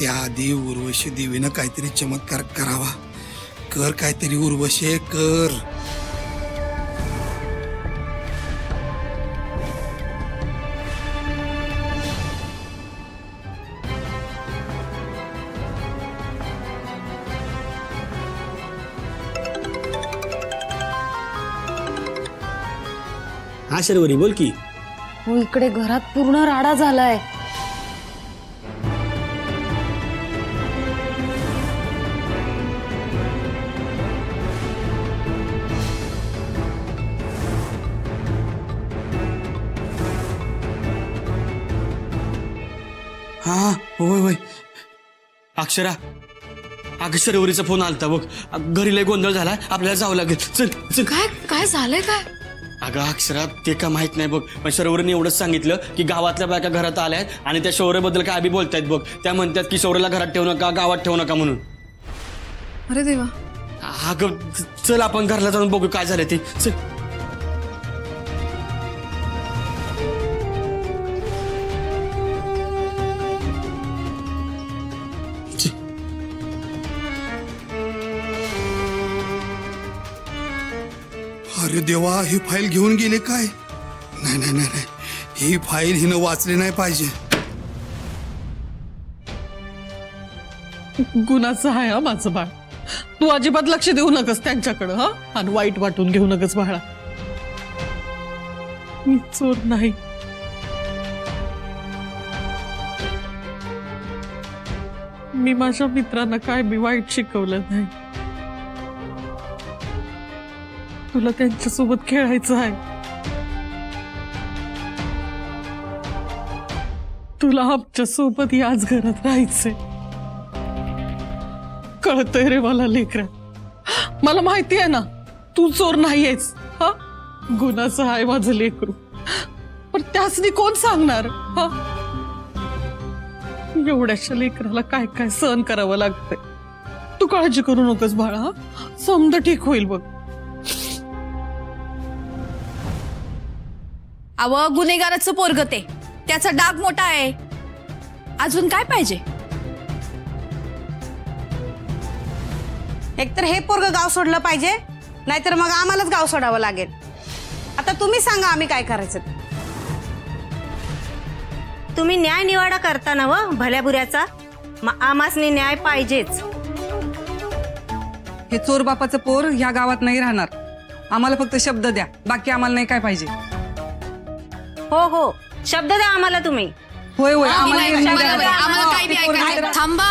त्याआधी उर्वशी देवीनं काहीतरी चमत्कार करावा. कर काहीतरी उर्वशी, कर. हा शर्वरी बोल की. हो, इकडे घरात पूर्ण राडा झालाय. हा होय होय. अक्षरा, अगं शर्वरीचा फोन आलता बघ. घरी लय गोंधळ झाला, आपल्याला जावं लागेल. चल चल. काय काय झालंय काय? अगं अक्षरा, ते का माहित नाही बघ, पण शर्वरीने एवढंच सांगितलं की गावातल्या बायका घरात आल्यात आणि त्या शौर्याबद्दल काय बी बोलतायत बघ. त्या म्हणतात की शौर्याला घरात ठेवू नका, गावात ठेवू नका म्हणून. अरे देवा. अगं चल आपण घरला जाऊन बघू काय झालं ते. चल. अरे देवा, ही फाईल घेऊन गेले काय? नाही नाही नाही नाही, ही फाईल हिनं वाचली नाही पाहिजे. गुन्हाचं आहे हा माझं बाळ. तू अजिबात लक्ष देऊ नकस त्यांच्याकडं. हा, आणि वाईट वाटून घेऊ नकस बाळा. मी चोर नाही. मी माझ्या मित्रांना काय बी वाईट शिकवलं नाही. तुला त्यांच्यासोबत खेळायचं आहे. तुला आमच्या सोबत याच घरात राहायचंय. कळतंय रे मला लेकरा. मला माहिती आहे ना तू चोर नाहीयेस. हा, गुन्हाचं आहे माझं लेकरू. पण त्यासनी कोण सांगणार? हा, एवढ्याशा लेकराला काय काय सहन करावं लागतंय. तू काळजी करू नकोस बाळा. हा, समजा ठीक होईल बघ. अव, गुन्हेगाराचं पोरग ते, त्याचा डाग मोठा आहे. अजून काय पाहिजे? एकतर हे पोरग गाव सोडलं पाहिजे, नाहीतर मग आम्हालाच गाव सोडावं लागेल. आता तुम्ही सांगा आम्ही काय करायचं. तुम्ही न्याय निवाडा करता ना व भल्या बुऱ्याचा, मग आमासनी न्याय पाहिजेच. हे चोर बापाचं पोर ह्या गावात नाही राहणार. आम्हाला फक्त शब्द द्या, बाकी आम्हाला नाही काय पाहिजे. हो हो, शब्द द्या आम्हाला तुम्ही. होय होय, आम्हाला काही द्या. थांबा.